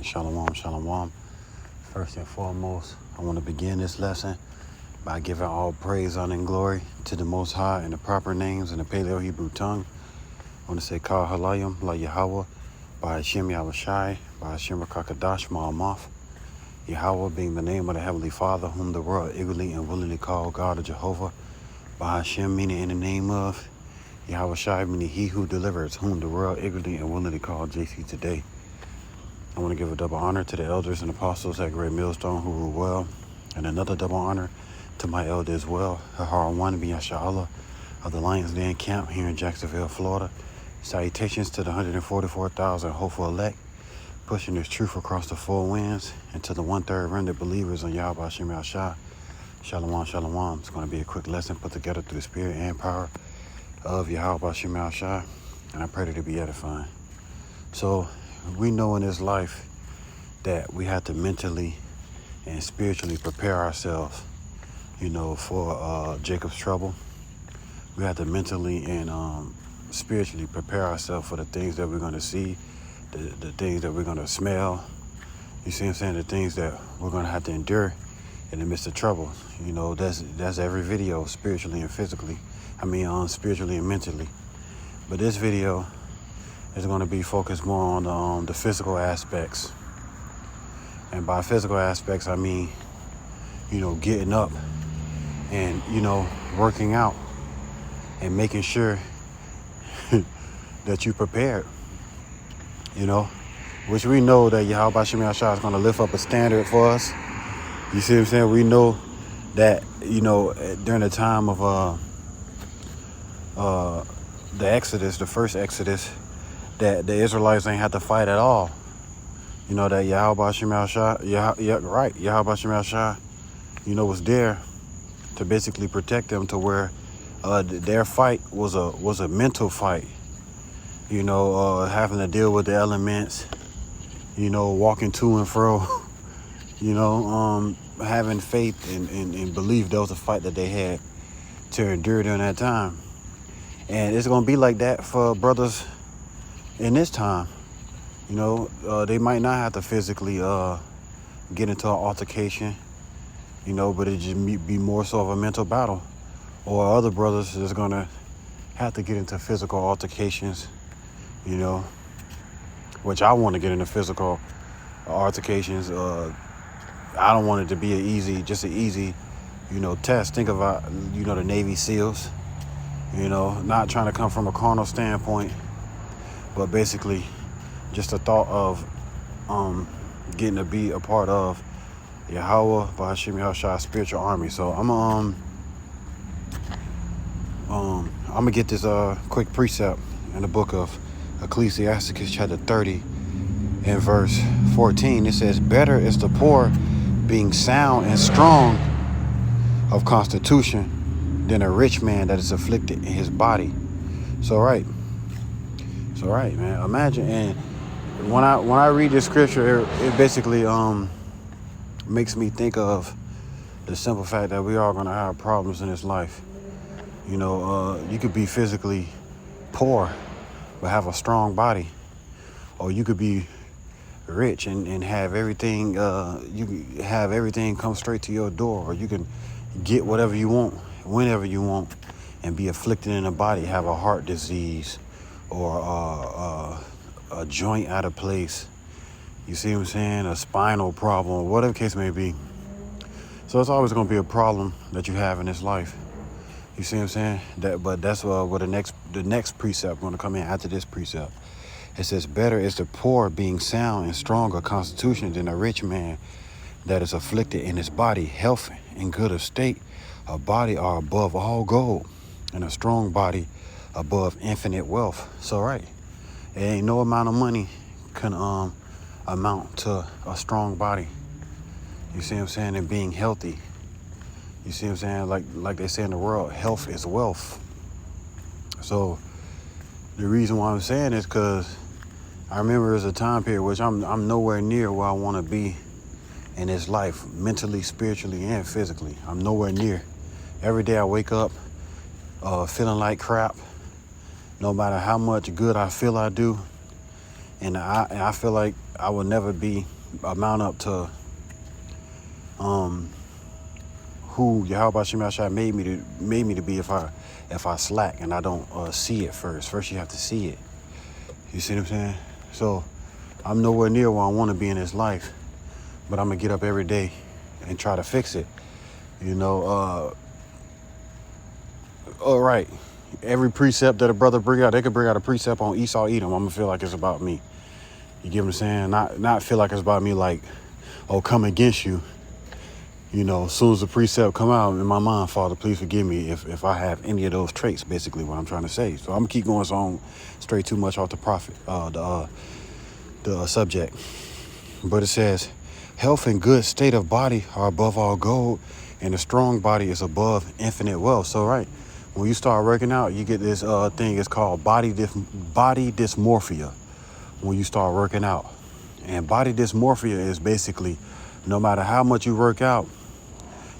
right, shalom, shalom. First and foremost, I want to begin this lesson by giving all praise, honor, and glory to the Most High in the proper names in the Paleo Hebrew tongue. I want to say Kal Halayim, La Yahweh, by Hashem Yahushai, by Hashem Rakakadash Ma'amath. Yahweh being the name of the Heavenly Father, whom the world eagerly and willingly call God of Jehovah. By Hashem, meaning in the name of Yahushai, meaning He who delivers, whom the world eagerly and willingly call JC today. I want to give a double honor to the elders and apostles at Great Millstone who rule well, and another double honor to my elder as well, Hahar One Biyasha'Allah of the Lions Den Camp here in Jacksonville, Florida. Salutations to the 144,000 hopeful elect, pushing this truth across the four winds, and to the 1/3 rendered believers on Yahweh Hashem Yahshua. Shalom, shalom. It's going to be a quick lesson put together through the spirit and power of Yahweh Hashem Yahshua, and I pray that it be edifying. So, we know in this life that we have to mentally and spiritually prepare ourselves, for Jacob's trouble. We have to mentally and spiritually prepare ourselves for the things that we're going to see, the things that we're going to smell. You see what I'm saying? The things that we're going to have to endure in the midst of trouble. That's every video, spiritually and physically. Spiritually and mentally. But this video is going to be focused more on the physical aspects. And by physical aspects, I mean, getting up and, working out and making sure that you prepared, which we know that Yahweh Hashem Yahshua is going to lift up a standard for us. You see what I'm saying? We know that, during the time of the Exodus, the first Exodus, that the Israelites ain't had to fight at all. That Yahweh Hashem Yahshua, Yahweh Hashem Yahshua, was there to basically protect them to where their fight was a mental fight. Having to deal with the elements, walking to and fro, having faith and belief that was a fight that they had to endure during that time. And it's going to be like that for brothers in this time. They might not have to physically get into an altercation, but it just be more so of a mental battle. Or other brothers is going to have to get into physical altercations, which I want to get into physical altercations. I don't want it to be an easy test. Think about, the Navy SEALs, not trying to come from a carnal standpoint, but basically just the thought of getting to be a part of Yahweh by Hashem Yahshua's spiritual army. So I'm gonna get this quick precept in the book of Ecclesiasticus chapter 30 and verse 14. It says, "Better is the poor being sound and strong of constitution than a rich man that is afflicted in his body." So right, man. Imagine, and when I read this scripture, it basically makes me think of the simple fact that we are going to have problems in this life. You could be physically poor but have a strong body, or you could be rich and have everything. You can have everything come straight to your door, or you can get whatever you want whenever you want and be afflicted in the body, have a heart disease or a joint out of place. You see what I'm saying? A spinal problem, whatever the case may be. So it's always going to be a problem that you have in this life. You see what I'm saying? But that's where the next precept going to come in after this precept. It says, "Better is the poor being sound and strong of constitution than a rich man that is afflicted in his body, health and good estate. A body are above all gold, and a strong body above infinite wealth." So right, it ain't no amount of money can amount to a strong body. You see what I'm saying? And being healthy. You see what I'm saying? Like they say in the world, health is wealth. So the reason why I'm saying this, because I remember there's a time period which I'm nowhere near where I want to be in this life, mentally, spiritually, and physically. I'm nowhere near. Every day I wake up feeling like crap, no matter how much good I feel I do. And I feel like I will never amount up to who Yahweh Shem Yahshua made me to be if I slack and I don't see it first. First you have to see it. You see what I'm saying? So I'm nowhere near where I want to be in this life, but I'm gonna get up every day and try to fix it. All right. Every precept that a brother bring out, they could bring out a precept on Esau Edom. I'm gonna feel like it's about me. You get what I'm saying? Not feel like it's about me like, oh, come against you. As soon as the precept come out in my mind, Father, please forgive me if I have any of those traits, basically what I'm trying to say. So I'm gonna keep going so I don't stray too much off the subject. But it says, health and good state of body are above all gold, and a strong body is above infinite wealth. So, right, when you start working out, you get this thing, it's called body dysmorphia when you start working out. And body dysmorphia is basically, no matter how much you work out,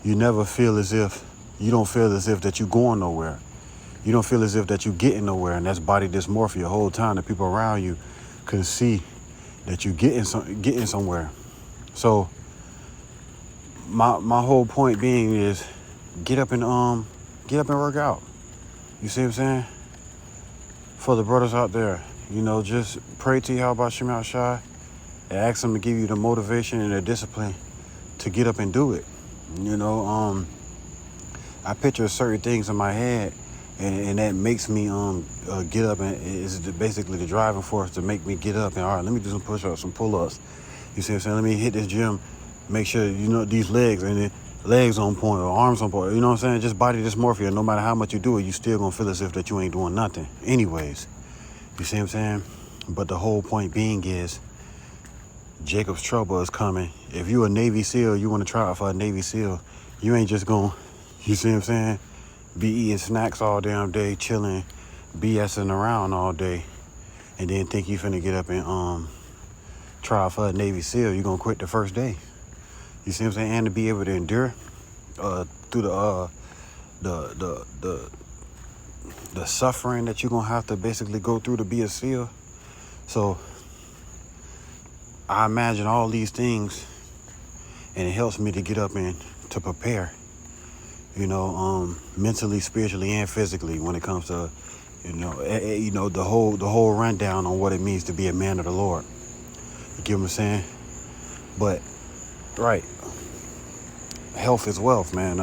you don't feel as if that you're going nowhere. You don't feel as if that you're getting nowhere, and that's body dysmorphia. The whole time the people around you can see that you're getting somewhere. So my whole point being is get up and work out. You see what I'm saying? For the brothers out there, just pray to Yahweh Shem Yahshua and ask him to give you the motivation and the discipline to get up and do it. I picture certain things in my head, and that makes me get up, and is basically the driving force to make me get up and, all right, let me do some push-ups, some pull-ups. You see what I'm saying? Let me hit this gym, make sure these legs and the legs on point or arms on point. You know what I'm saying? Just body dysmorphia. No matter how much you do it, you still gonna feel as if that you ain't doing nothing anyways. You see what I'm saying? But the whole point being is Jacob's trouble is coming. If you a Navy SEAL, you want to try out for a Navy SEAL, you ain't just gonna, you see what I'm saying, be eating snacks all damn day, chilling, BSing around all day, and then think you finna get up and try out for a Navy SEAL. You're gonna quit the first day. You see what I'm saying? And to be able to endure through the suffering that you're gonna have to basically go through to be a SEAL. So I imagine all these things, and it helps me to get up and to prepare, mentally, spiritually, and physically when it comes to, the whole rundown on what it means to be a man of the Lord. You get what I'm saying? But, right, health is wealth, man.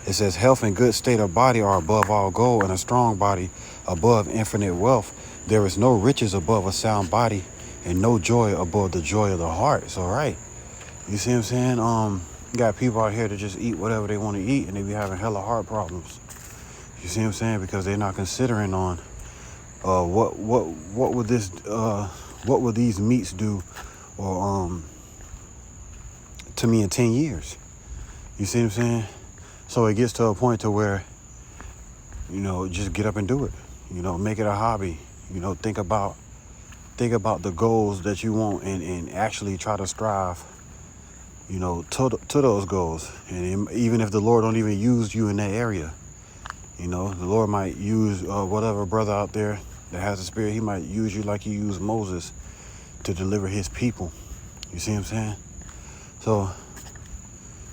It says health and good state of body are above all gold, and a strong body above infinite wealth. There is no riches above a sound body, and no joy above the joy of the heart. So, right, you see what I'm saying? You got people out here that just eat whatever they want to eat, and they be having hella heart problems. You see what I'm saying? Because they're not considering on what would these meats do, or to me in 10 years. You see what I'm saying? So it gets to a point to where, just get up and do it. Make it a hobby. Think about the goals that you want, and actually try to strive, to those goals. And even if the Lord don't even use you in that area, the Lord might use whatever brother out there that has the spirit. He might use you like he used Moses to deliver his people. You see what I'm saying? So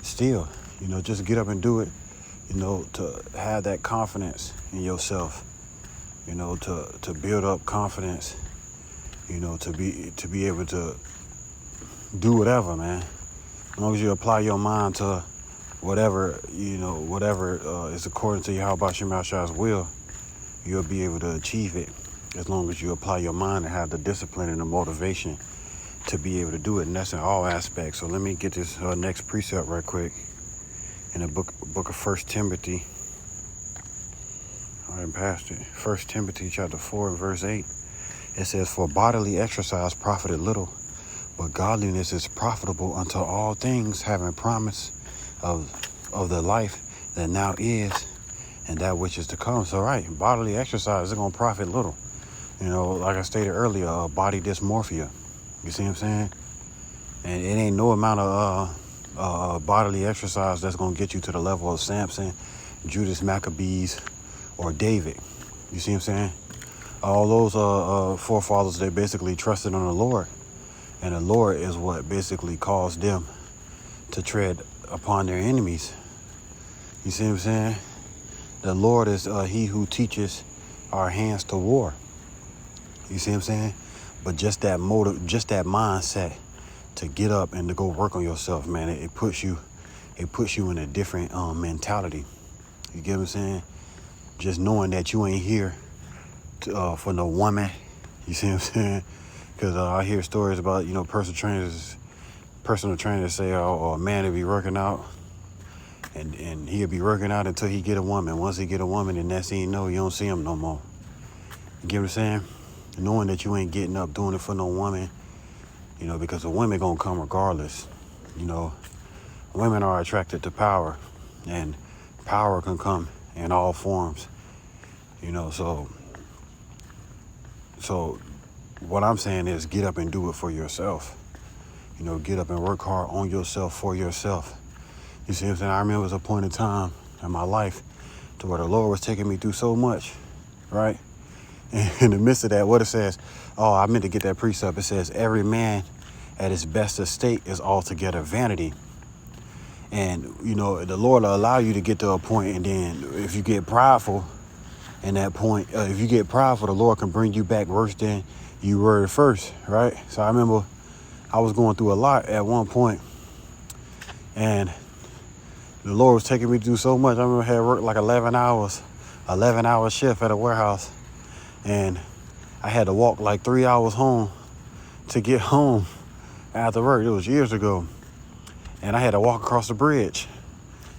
still, just get up and do it, to have that confidence in yourself, to build up confidence, to be able to do whatever, man. As long as you apply your mind to whatever is according to Yahweh Shem Yahshua's will, you'll be able to achieve it. As long as you apply your mind and have the discipline and the motivation to be able to do it. And that's in all aspects. So let me get this next precept right quick. In the book of 1 Timothy. I done passed it. 1 Timothy chapter 4 and verse 8. It says, for bodily exercise profited little, but godliness is profitable unto all things, having promise of the life that now is and that which is to come. So, right, bodily exercise is going to profit little. Like I stated earlier, body dysmorphia. You see what I'm saying? And it ain't no amount of bodily exercise that's going to get you to the level of Samson, Judas Maccabees, or David. You see what I'm saying? All those forefathers, they basically trusted on the Lord. And the Lord is what basically caused them to tread upon their enemies. You see what I'm saying? The Lord is he who teaches our hands to war. You see what I'm saying? But just that motive, just that mindset to get up and to go work on yourself, man, it puts you in a different mentality. You get what I'm saying? Just knowing that you ain't here for no woman. You see what I'm saying? Because I hear stories about, personal trainers say, oh, a man will be working out and he'll be working out until he get a woman. Once he get a woman, and next thing you know, you don't see him no more. You get what I'm saying? Knowing that you ain't getting up doing it for no woman, because the women gonna come regardless. Women are attracted to power, and power can come in all forms. So what I'm saying is get up and do it for yourself. Get up and work hard on yourself for yourself. You see what I'm saying? I remember there was a point in time in my life to where the Lord was taking me through so much, right? And in the midst of that, what it says, I meant to get that precept. It says, every man at his best estate is altogether vanity. And, the Lord will allow you to get to a point, and then if you get prideful in that point, if you get prideful, the Lord can bring you back worse than you were at first, right? So I remember I was going through a lot at one point, and the Lord was taking me through so much. I remember I had worked like 11-hour shift at a warehouse, and I had to walk like 3 hours home to get home after work. It was years ago. And I had to walk across the bridge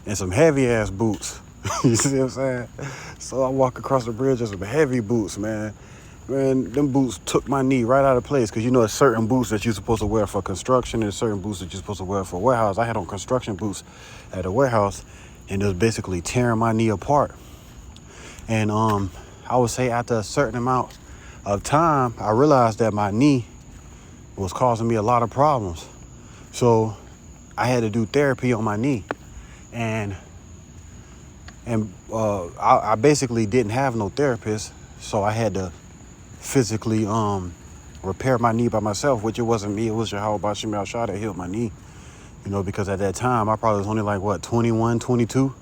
in some heavy ass boots. You see what I'm saying? So I walk across the bridge in some heavy boots, man. Man, them boots took my knee right out of place, because there's certain boots that you're supposed to wear for construction and certain boots that you're supposed to wear for warehouse. I had on construction boots at a warehouse, and it was basically tearing my knee apart. And I would say after a certain amount of time, I realized that my knee was causing me a lot of problems. So I had to do therapy on my knee, and I basically didn't have no therapist, so I had to physically repair my knee by myself, which it wasn't me, it was Yahweh Bashim Al-Shah that healed my knee, because at that time I probably was only like 21, 22,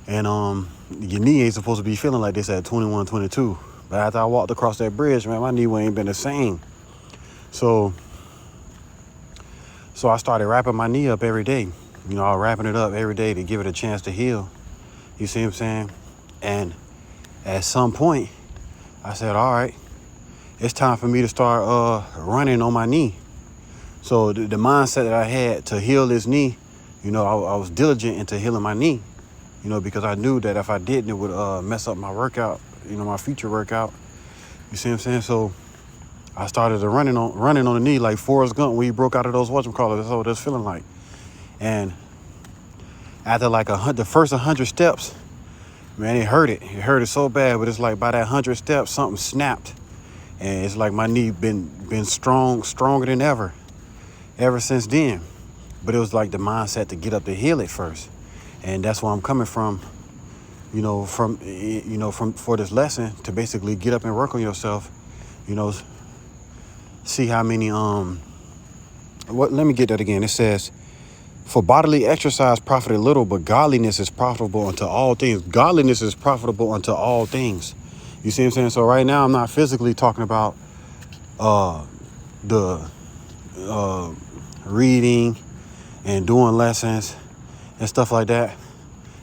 and your knee ain't supposed to be feeling like this at 21, 22. But after I walked across that bridge, man, my knee ain't been the same. So I started wrapping my knee up every day. I was wrapping it up every day to give it a chance to heal. You see what I'm saying? And at some point, I said, all right, it's time for me to start running on my knee. So the mindset that I had to heal this knee, I was diligent into healing my knee, because I knew that if I didn't, it would mess up my workout, my future workout. You see what I'm saying? So I started running on the knee like Forrest Gump when he broke out of those whatchamacallit. That's what it's feeling like. And after like the first 100 steps, man, it hurt it. It hurt it so bad, but it's like by that 100 steps, something snapped. And it's like my knee been stronger than ever since then. But it was like the mindset to get up to heal it first. And that's where I'm coming from, for this lesson, to basically get up and work on yourself, see how many, let me get that again. It says, for bodily exercise profited little, but godliness is profitable unto all things. Godliness is profitable unto all things. You see what I'm saying? So right now I'm not physically talking about the reading and doing lessons and stuff like that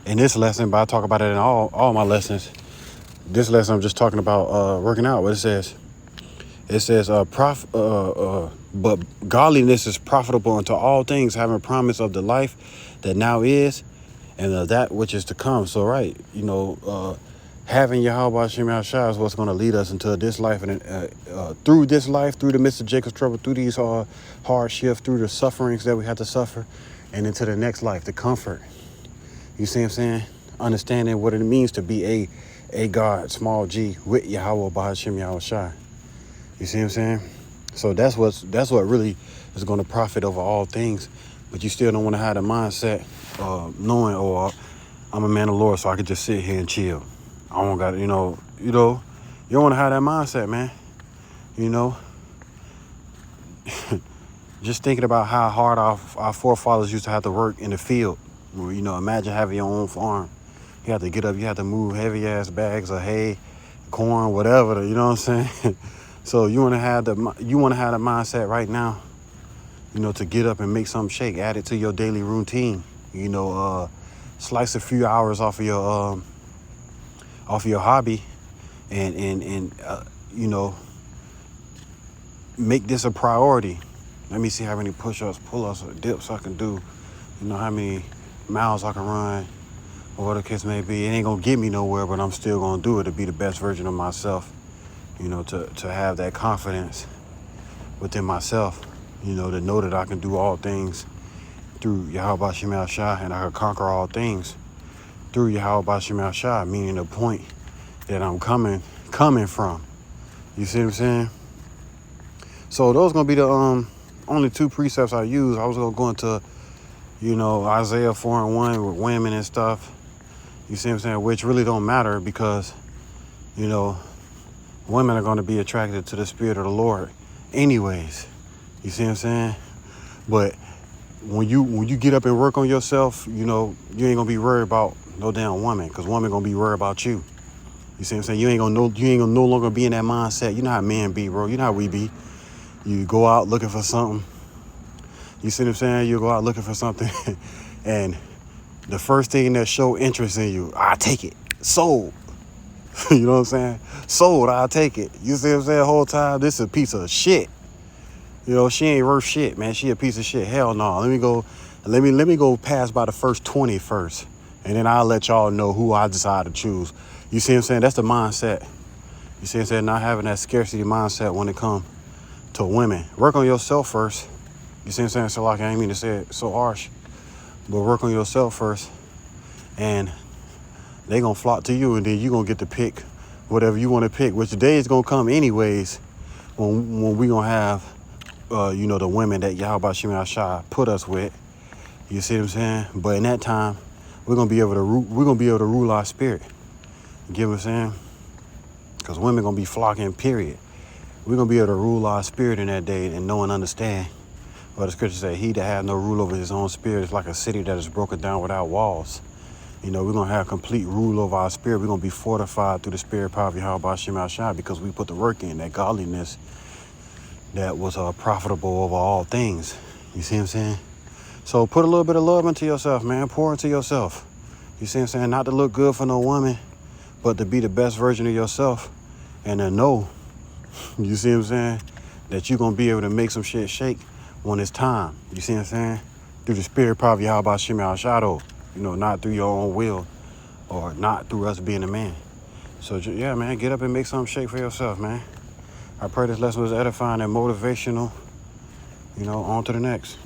in this lesson, but I talk about it in all my lessons. This lesson I'm just talking about working out. What it says, but godliness is profitable unto all things, having promise of the life that now is and of that which is to come. So, right, having Yahweh Hashem Al-Shah is what's going to lead us into this life, and through this life, through the midst of Jacob's trouble, through these hardships, through the sufferings that we have to suffer, and into the next life, the comfort. You see what I'm saying? Understanding what it means to be a God, small g, with Yahweh Hashem Al-Shah. You see what I'm saying? So that's what really is going to profit over all things. But you still don't want to have the mindset knowing, I'm a man of the Lord, so I can just sit here and chill. I don't got, You want to have that mindset, man. You know, just thinking about how hard our forefathers used to have to work in the field. You know, imagine having your own farm. You have to get up, you have to move heavy ass bags of hay, corn, whatever. You know what I'm saying? So you want to have the mindset right now. You know, to get up and make something shake, add it to your daily routine. You know, slice a few hours off of your hobby, and you know, make this a priority. Let me see how many push-ups, pull-ups, or dips I can do. You know, how many miles I can run, or whatever the case may be. It ain't gonna get me nowhere, but I'm still gonna do it to be the best version of myself. You know, to have that confidence within myself. You know, to know that I can do all things through Yahweh Shem Shai, and I can conquer all things through Yahweh Shem Shai, meaning the point that I'm coming from. You see what I'm saying? So those gonna be the only two precepts I use. I was gonna go into, you know, Isaiah 4:1 with women and stuff. You see what I'm saying? Which really don't matter because, you know, women are gonna be attracted to the Spirit of the Lord anyways. You see what I'm saying? But when you get up and work on yourself, you know, you ain't gonna be worried about no damn woman, because woman gonna be worried about you. You see what I'm saying? You ain't gonna no longer be in that mindset. You know how men be, bro. You know how we be. You go out looking for something. You see what I'm saying? You go out looking for something, and the first thing that show interest in you, I take it. Sold. You know what I'm saying? Sold. I'll take it. You see what I'm saying? The whole time, this is a piece of shit. You know, she ain't worth shit, man. She a piece of shit. Hell no. Let me go pass by the first 20 first. And then I'll let y'all know who I decide to choose. You see what I'm saying? That's the mindset. You see what I'm saying? Not having that scarcity mindset when it comes to women. Work on yourself first. You see what I'm saying? So like, I ain't mean to say it so harsh, but work on yourself first. And they gonna flock to you, and then you gonna get to pick whatever you want to pick, which the day is gonna come anyways when we gonna have you know, the women that Yahweh Shem Shai put us with. You see what I'm saying? But in that time, we're gonna be able to rule our spirit. You get what I'm saying? Because women gonna be flocking, period. We're gonna be able to rule our spirit in that day and know and understand what the scripture say. He that has no rule over his own spirit is like a city that is broken down without walls. You know, we're gonna have complete rule over our spirit. We're gonna be fortified through the spirit power of Yahweh Shem Shai, because we put the work in, that godliness that was profitable over all things. You see what I'm saying? So put a little bit of love into yourself, man. Pour into yourself. You see what I'm saying? Not to look good for no woman, but to be the best version of yourself, and to know, you see what I'm saying, that you're going to be able to make some shit shake when it's time. You see what I'm saying? Through the spirit power of Yahweh Shem Shadow. You know, not through your own will, or not through us being a man. So yeah, man, get up and make something shake for yourself, man. I pray this lesson was edifying and motivational. You know, on to the next.